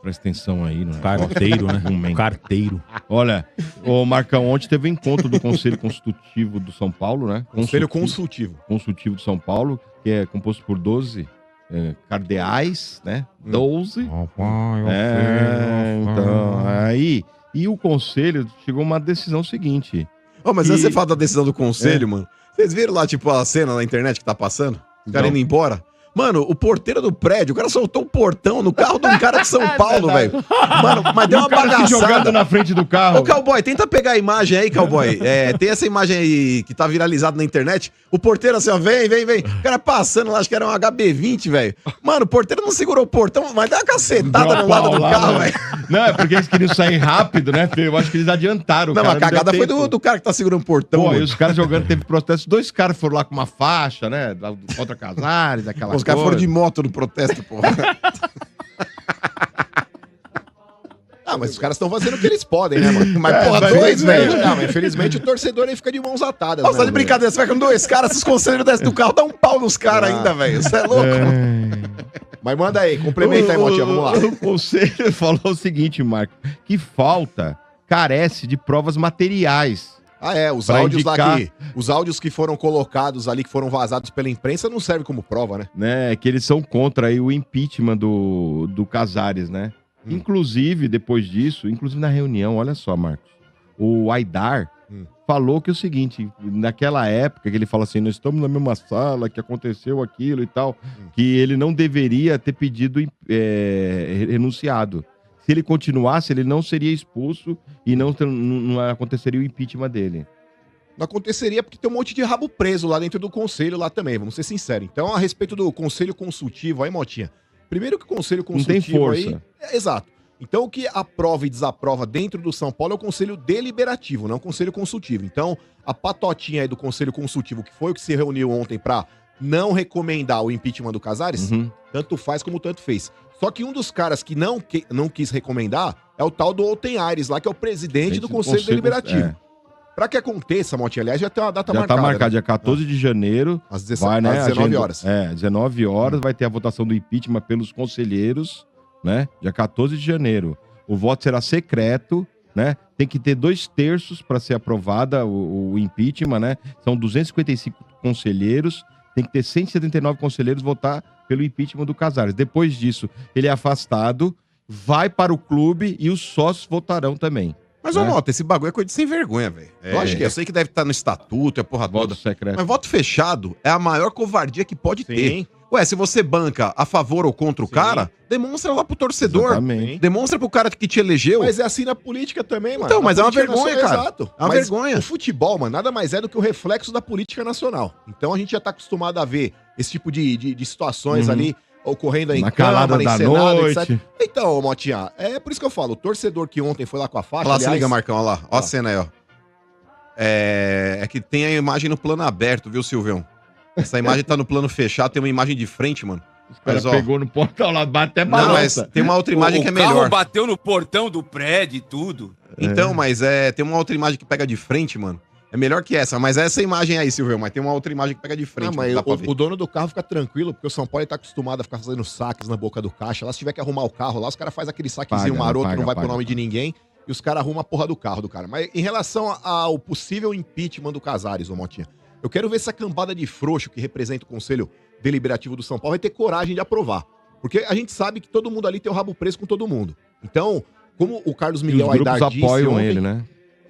Presta atenção aí, né? Carteiro, né? Carteiro. Olha, o Marcão, ontem teve encontro do Conselho Consultivo do São Paulo, né? Conselho Consultivo. Consultivo do São Paulo, que é composto por 12 cardeais, né? 12. Então, aí... E o Conselho chegou a uma decisão seguinte. Mas antes você fala da decisão do Conselho, mano. Vocês viram lá, tipo, a cena na internet que tá passando? Os caras indo embora? Mano, o porteiro do prédio, o cara soltou um portão no carro de um cara de São Paulo, velho. Mano, mas deu uma bagaçada. Jogando na frente do carro. Ô, Cowboy, tenta pegar a imagem aí, Cowboy. Tem essa imagem aí que tá viralizada na internet. O porteiro assim, ó, vem. O cara passando lá, acho que era um HB20, velho. Mano, o porteiro não segurou o portão, mas dá uma cacetada no lado do carro, velho. Não, é porque eles queriam sair rápido, né? Eu acho que eles adiantaram. Não, a cagada foi do cara que tá segurando o portão. Pô, e os caras jogando, teve protesto. 2 caras foram lá com uma faixa, né? Contra Casares, aquela coisa. Os caras foram de moto no protesto, porra. Mas os caras estão fazendo o que eles podem, né, mano? Mas, porra, 2, velho. Não, mas infelizmente o torcedor aí fica de mãos atadas. Nossa, tá de brincadeira. Você vai com 2 caras, se os conselheiros descem do carro, dá um pau nos caras ainda, velho. Você é louco, mano. Mas manda aí, complementa aí, Motinha, vamos lá. O conselho falou o seguinte, Marco, que carece de provas materiais. Os áudios lá os áudios que foram colocados ali, que foram vazados pela imprensa, não servem como prova, né? Que eles são contra aí o impeachment do Casares, né? Inclusive, depois disso, inclusive na reunião, olha só, Marcos, o Aidar falou que é o seguinte, naquela época que ele fala assim, nós estamos na mesma sala, que aconteceu aquilo e tal, que ele não deveria ter pedido renunciado. Se ele continuasse, ele não seria expulso e não aconteceria o impeachment dele. Não aconteceria porque tem um monte de rabo preso lá dentro do conselho lá também, vamos ser sinceros. Então, a respeito do conselho consultivo aí, Motinha, primeiro que o conselho consultivo não tem força. aí... Exato. Então, o que aprova e desaprova dentro do São Paulo é o conselho deliberativo, não o conselho consultivo. Então, a patotinha aí do conselho consultivo, que foi o que se reuniu ontem pra não recomendar o impeachment do Casares, tanto faz como tanto fez. Só que um dos caras que não quis recomendar é o tal do Alten Aires, lá que é o presidente do Conselho Deliberativo. Pra que aconteça, Motinha, aliás, já tem uma data marcada. Já tá marcado, né? dia 14 de janeiro. Às 19 horas. 19 horas vai ter a votação do impeachment pelos conselheiros, né? Dia 14 de janeiro. O voto será secreto, né? Tem que ter 2/3 para ser aprovada o impeachment, né? São 255 conselheiros. Tem que ter 179 conselheiros votar pelo impeachment do Casares. Depois disso, ele é afastado, vai para o clube e os sócios votarão também. Mas, ô, Mota, esse bagulho é coisa de sem vergonha, velho. Eu acho que eu sei que deve estar no estatuto, é porra toda. Voto secreto. Mas voto fechado é a maior covardia que pode ter. Ué, se você banca a favor ou contra o cara, demonstra lá pro torcedor. Exatamente. Demonstra pro cara que te elegeu. Mas é assim na política também, mano. Então, mas é uma política vergonha, nacional, cara. Exato. É uma Mas vergonha. O futebol, mano, nada mais é do que o reflexo da política nacional. Então a gente já tá acostumado a ver esse tipo de situações ali ocorrendo aí Na em calada Câmara, em da Senado, noite. etc. Então, Motinha, é por isso que eu falo, o torcedor que ontem foi lá com a faixa, Olha lá, se aliás, liga, Marcão, olha lá. Olha a cena aí, ó. É que tem a imagem no plano aberto, viu, Silvião? Essa imagem tá no plano fechado, tem uma imagem de frente, mano. O cara Mas, ó, pegou no portão lá, até não, mas balança. tem uma outra imagem que é O carro melhor. bateu no portão do prédio e tudo. Então, mas tem uma outra imagem que pega de frente, mano. É melhor que essa, mas essa imagem aí, Silvio, mas tem uma outra imagem que pega de frente. Não, mas dá pra ver. o dono do carro fica tranquilo, porque o São Paulo tá acostumado a ficar fazendo saques na boca do caixa. Lá, se tiver que arrumar o carro lá, os caras fazem aquele saquezinho maroto, não vai pro nome de ninguém, e os caras arrumam a porra do carro do cara. Mas em relação ao possível impeachment do Casares, ô Motinha, eu quero ver essa cambada de frouxo que representa o Conselho Deliberativo do São Paulo vai ter coragem de aprovar. Porque a gente sabe que todo mundo ali tem o rabo preso com todo mundo. Então, como o Carlos Miguel Aidar disse apoiam ontem, ele, né?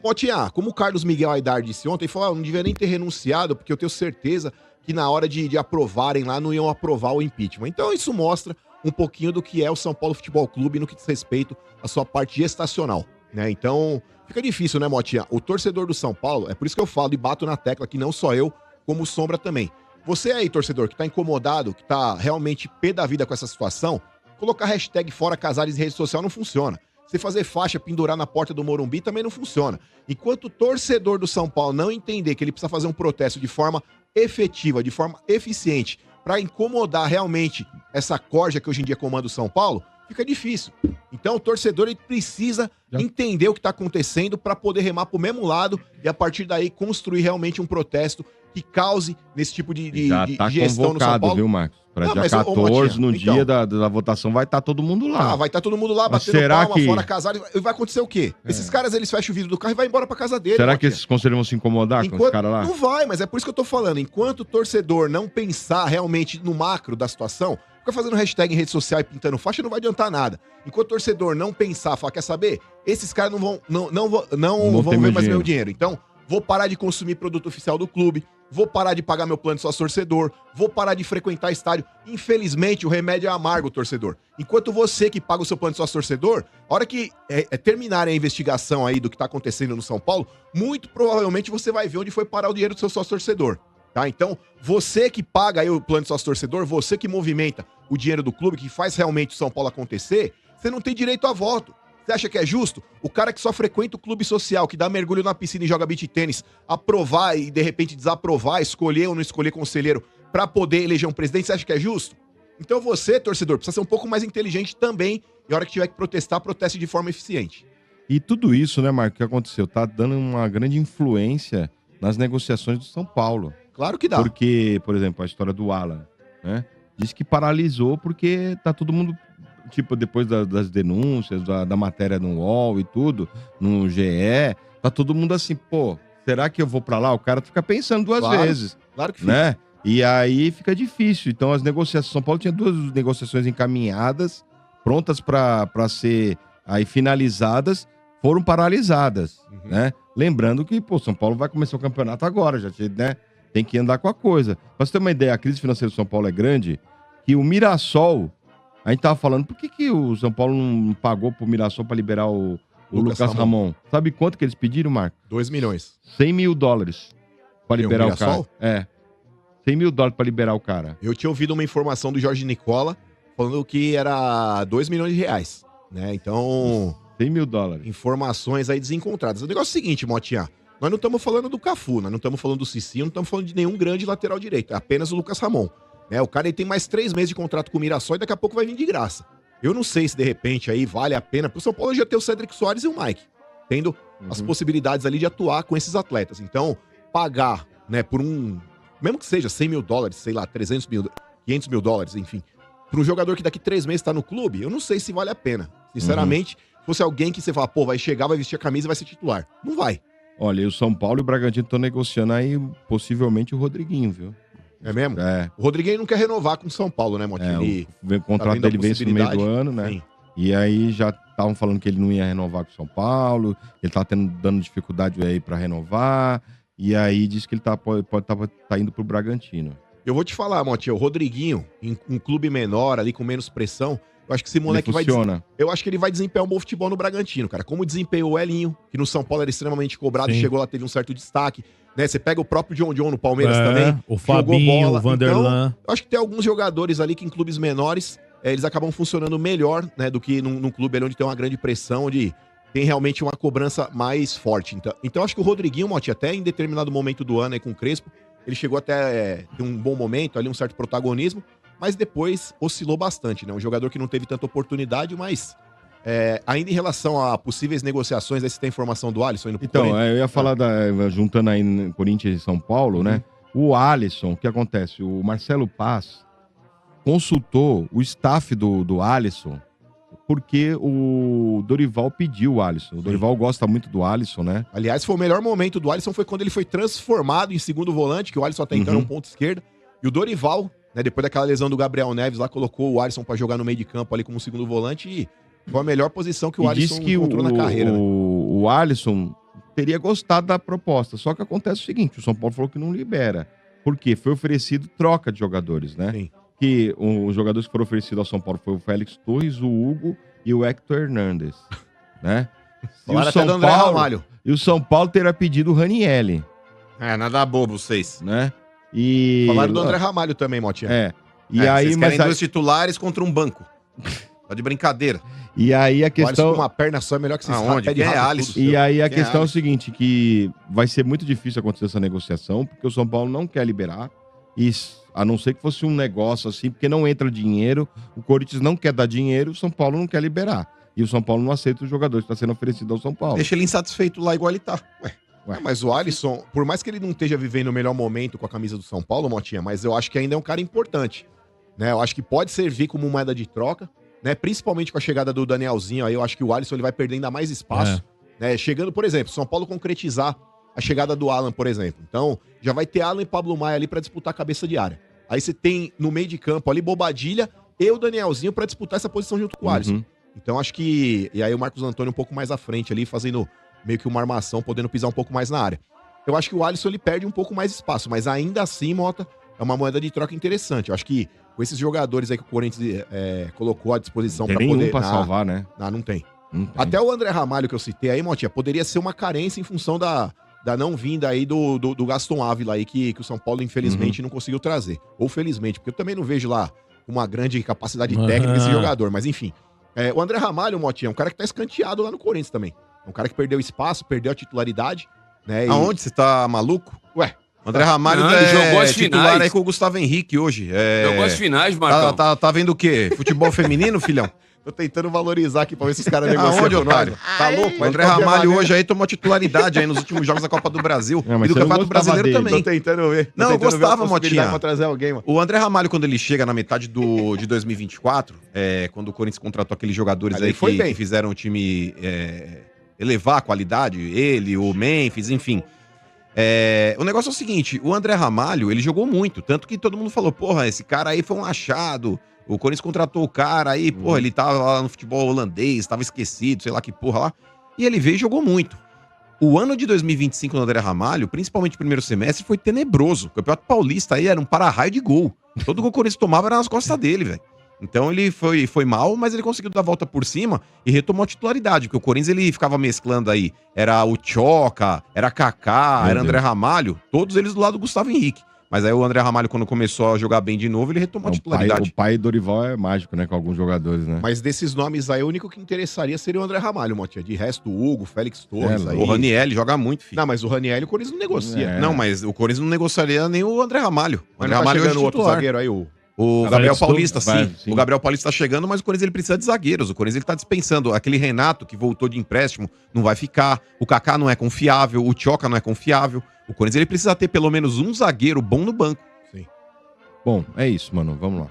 Motinha, como o Carlos Miguel Aidar disse ontem, ele falou, não devia nem ter renunciado, porque eu tenho certeza que na hora de aprovarem lá, não iam aprovar o impeachment. Então isso mostra um pouquinho do que é o São Paulo Futebol Clube no que diz respeito à sua parte gestacional, né? Então, fica difícil, né, Motinha? O torcedor do São Paulo, é por isso que eu falo e bato na tecla que não só eu, como o Sombra também. Você aí, torcedor, que tá incomodado, que tá realmente pé da vida com essa situação, colocar hashtag Fora Casares em rede social não funciona. Você fazer faixa, pendurar na porta do Morumbi também não funciona. Enquanto o torcedor do São Paulo não entender que ele precisa fazer um protesto de forma efetiva, de forma eficiente, para incomodar realmente essa corja que hoje em dia comanda o São Paulo, fica difícil. Então o torcedor ele precisa entender o que está acontecendo para poder remar para o mesmo lado e a partir daí construir realmente um protesto que cause nesse tipo de Já tá gestão no São convocado, Paulo. viu, Marcos? Pra Não, dia mas, ô, 14, Motinha, no então. dia da votação, vai estar todo mundo lá. Vai estar todo mundo lá, Mas batendo será palma, que- fora casado. E vai acontecer o quê? Esses caras, eles fecham o vidro do carro e vai embora pra casa dele. Será que Motinha. esses conselheiros vão se incomodar com esse cara lá? Não vai, mas é por isso que eu tô falando. Enquanto o torcedor não pensar realmente no macro da situação, fica fazendo hashtag em rede social e pintando faixa, não vai adiantar nada. Enquanto o torcedor não pensar, falar, quer saber? Esses caras não vão ter ver meu mais meu dinheiro. dinheiro. Então, vou parar de consumir produto oficial do clube, vou parar de pagar meu plano de sócio torcedor, vou parar de frequentar estádio. Infelizmente, o remédio é amargo, torcedor. Enquanto você que paga o seu plano de sócio torcedor, a hora que terminarem a investigação aí do que tá acontecendo no São Paulo, muito provavelmente você vai ver onde foi parar o dinheiro do seu sócio torcedor. Tá? Então, você que paga aí o plano de sócio torcedor, você que movimenta o dinheiro do clube, que faz realmente o São Paulo acontecer, você não tem direito a voto. Você acha que é justo? O cara que só frequenta o clube social, que dá mergulho na piscina e joga beach tênis, aprovar e de repente desaprovar, escolher ou não escolher conselheiro pra poder eleger um presidente, você acha que é justo? Então você, torcedor, precisa ser um pouco mais inteligente também e a hora que tiver que protestar, proteste de forma eficiente. E tudo isso, né, Marco, que aconteceu? Tá dando uma grande influência nas negociações do São Paulo. Claro que dá. Porque, por exemplo, a história do Alan, né? Diz que paralisou porque tá todo mundo, tipo, depois das denúncias, da matéria no UOL e tudo, no GE, tá todo mundo assim, pô, será que eu vou pra lá? O cara fica pensando duas vezes, Claro que fica. né? E aí fica difícil. Então as negociações, São Paulo tinha 2 negociações encaminhadas, prontas pra ser aí finalizadas, foram paralisadas, né? Lembrando que, pô, São Paulo vai começar o campeonato agora, já, né? Tem que andar com a coisa. Pra você ter uma ideia, a crise financeira do São Paulo é grande, que o Mirassol, a gente tava falando, por que o São Paulo não pagou pro Mirassol pra liberar o Lucas Ramon? Sabe quanto que eles pediram, Marco? 2 milhões. $100 mil pra Quem, o liberar o cara. Mirassol? É. $100 mil pra liberar o cara. Eu tinha ouvido uma informação do Jorge Nicola falando que era 2 milhões de reais, né? Então, $100 mil. informações aí desencontradas. O negócio é o seguinte, Motinha, nós não estamos falando do Cafu, nós não estamos falando do Cici, não estamos falando de nenhum grande lateral direito, é apenas o Lucas Ramon. Né? O cara ele tem mais 3 meses de contrato com o Mirassol e daqui a pouco vai vir de graça. Eu não sei se de repente aí vale a pena, pro São Paulo já ter o Cédric Soares e o Mike, tendo as possibilidades ali de atuar com esses atletas. Então, pagar, né, por mesmo que seja $100 mil, sei lá, 300 mil, $500 mil, enfim, para um jogador que daqui 3 meses tá no clube, eu não sei se vale a pena. Sinceramente, se fosse alguém que você fala, pô, vai chegar, vai vestir a camisa e vai ser titular. Não vai. Olha, e o São Paulo e o Bragantino estão negociando aí possivelmente o Rodriguinho, viu? É mesmo? É. O Rodriguinho não quer renovar com o São Paulo, né, Motinha? Ele O contrato vendo a dele vence no meio do possibilidade. ano, né? Sim. E aí já estavam falando que ele não ia renovar com o São Paulo, ele tá dando dificuldade aí pra renovar, e aí disse que ele tá indo pro Bragantino. Eu vou te falar, Motinha, o Rodriguinho, em um clube menor, ali com menos pressão, eu acho que esse moleque Ele funciona. Eu acho que ele vai desempenhar um bom futebol no Bragantino, cara. Como desempenhou o Elinho, que no São Paulo era extremamente cobrado e Sim. chegou lá, teve um certo destaque. Né? Você pega o próprio John no Palmeiras É, também. o jogou Fabinho, bola. o Vanderlan. Então, eu acho que tem alguns jogadores ali que em clubes menores, eles acabam funcionando melhor, né, do que num clube ali onde tem uma grande pressão, onde tem realmente uma cobrança mais forte. Então acho que o Rodriguinho, Motti, até em determinado momento do ano aí com o Crespo, ele chegou até ter um bom momento ali, um certo protagonismo, mas depois oscilou bastante, né? Um jogador que não teve tanta oportunidade, mas ainda em relação a possíveis negociações, aí você tem informação do Alisson indo pro Então, Corinthians? eu ia falar, juntando aí Corinthians e São Paulo, né? O Alisson, o que acontece? O Marcelo Paz consultou o staff do Alisson porque o Dorival pediu o Alisson. O Dorival gosta muito do Alisson, né? Aliás, foi o melhor momento do Alisson foi quando ele foi transformado em segundo volante, que o Alisson até então era um ponto esquerda, e o Dorival, né, depois daquela lesão do Gabriel Neves lá, colocou o Alisson pra jogar no meio de campo ali como segundo volante e foi a melhor posição que o Alisson encontrou na carreira. Né? O Alisson teria gostado da proposta, só que acontece o seguinte, o São Paulo falou que não libera. Por quê? Foi oferecido troca de jogadores, né? Sim. Que os jogadores que foram oferecidos ao São Paulo foi o Félix Torres, o Hugo e o Hector Hernandes, né? Falaram até do André Ramalho. E o São Paulo terá pedido o Ranielli, Nada bobo vocês. né? E Falaram do André Ramalho também, Motinha. E aí, vocês mas querem 2 titulares contra um banco. Tá de brincadeira. e aí a O Alisson questão com uma perna só é melhor que esses Aonde? pé de Quem é rato Alisson? tudo. E aí a Quem é questão é o Alisson? seguinte, que vai ser muito difícil acontecer essa negociação, porque o São Paulo não quer liberar, e a não ser que fosse um negócio assim, porque não entra dinheiro, o Corinthians não quer dar dinheiro, o São Paulo não quer liberar. E o São Paulo não aceita o jogador que está sendo oferecido ao São Paulo. Deixa ele insatisfeito lá igual ele tá. Ué. Mas o Alisson, por mais que ele não esteja vivendo o melhor momento com a camisa do São Paulo, Motinha, mas eu acho que ainda é um cara importante. Né? Eu acho que pode servir como moeda de troca, né? Principalmente com a chegada do Danielzinho. Aí eu acho que o Alisson ele vai perder ainda mais espaço. Né? Chegando, por exemplo, São Paulo concretizar a chegada do Alan, por exemplo. Então, já vai ter Alan e Pablo Maia ali pra disputar a cabeça de área. Aí você tem no meio de campo ali Bobadilha e o Danielzinho pra disputar essa posição junto com o Alisson. Então, acho que... E aí o Marcos Antônio um pouco mais à frente ali, fazendo meio que uma armação, podendo pisar um pouco mais na área. Eu acho que o Alisson ele perde um pouco mais espaço, mas ainda assim, Mota, é uma moeda de troca interessante. Eu acho que com esses jogadores aí que o Corinthians colocou à disposição pra poder... pra salvar, né? Não tem. Até o André Ramalho que eu citei aí, Motinha, poderia ser uma carência em função da não vinda aí do Gaston Ávila aí, que o São Paulo, infelizmente, não conseguiu trazer. Ou felizmente, porque eu também não vejo lá uma grande capacidade técnica esse jogador, mas enfim. O André Ramalho, Motinha, é um cara que tá escanteado lá no Corinthians também. É um cara que perdeu espaço, perdeu a titularidade, né? Aonde? Você tá maluco? Ué, o André Ramalho jogou as titular finais aí com o Gustavo Henrique hoje. Jogou as finais, Marcão. Tá vendo o quê? Futebol feminino, filhão? Tô tentando valorizar aqui pra ver se os caras negociam. Aonde, otário? Tá louco? O André Ramalho hoje aí tomou titularidade aí nos últimos jogos da Copa do Brasil. Mas E do Campeonato Brasileiro dele. também. Tô tentando ver. Não, eu gostava, Motinha. Pra trazer alguém, mano. O André Ramalho, quando ele chega na metade de 2024, quando o Corinthians contratou aqueles jogadores Ali aí foi bem. que fizeram o time elevar a qualidade, ele, o Memphis, enfim. O negócio é o seguinte, o André Ramalho, ele jogou muito, tanto que todo mundo falou, porra, esse cara aí foi um achado, o Corinthians contratou o cara aí, porra, ele tava lá no futebol holandês, tava esquecido, sei lá que porra lá, e ele veio e jogou muito. O ano de 2025 no André Ramalho, principalmente o primeiro semestre, foi tenebroso. O Campeonato Paulista aí era um para-raio de gol. Todo gol que o Corinthians tomava era nas costas dele, velho. Então ele foi mal, mas ele conseguiu dar a volta por cima e retomou a titularidade, porque o Corinthians ele ficava mesclando aí, era o Tchoca, era Kaká, era André Ramalho, todos eles do lado do Gustavo Henrique. Mas aí o André Ramalho, quando começou a jogar bem de novo, ele retomou a titularidade. O pai Dorival é mágico, né, com alguns jogadores, né? Mas desses nomes aí, o único que interessaria seria o André Ramalho, Motinha. De resto, o Hugo, Félix Torres aí. O Raniel joga muito, filho. Não, mas o Raniel o Corinthians não negocia. Não, mas o Corinthians não negociaria nem o André Ramalho. O Mas André não tá Ramalho chegando é o outro titular. zagueiro aí, O Gabriel Paulista, sim. sim. O Gabriel Paulista tá chegando, mas o Corinthians ele precisa de zagueiros. O Corinthians ele tá dispensando. Aquele Renato que voltou de empréstimo não vai ficar. O Kaká não é confiável. O Tchoca não é confiável. O Corinthians ele precisa ter pelo menos um zagueiro bom no banco. Bom, é isso, mano. Vamos lá.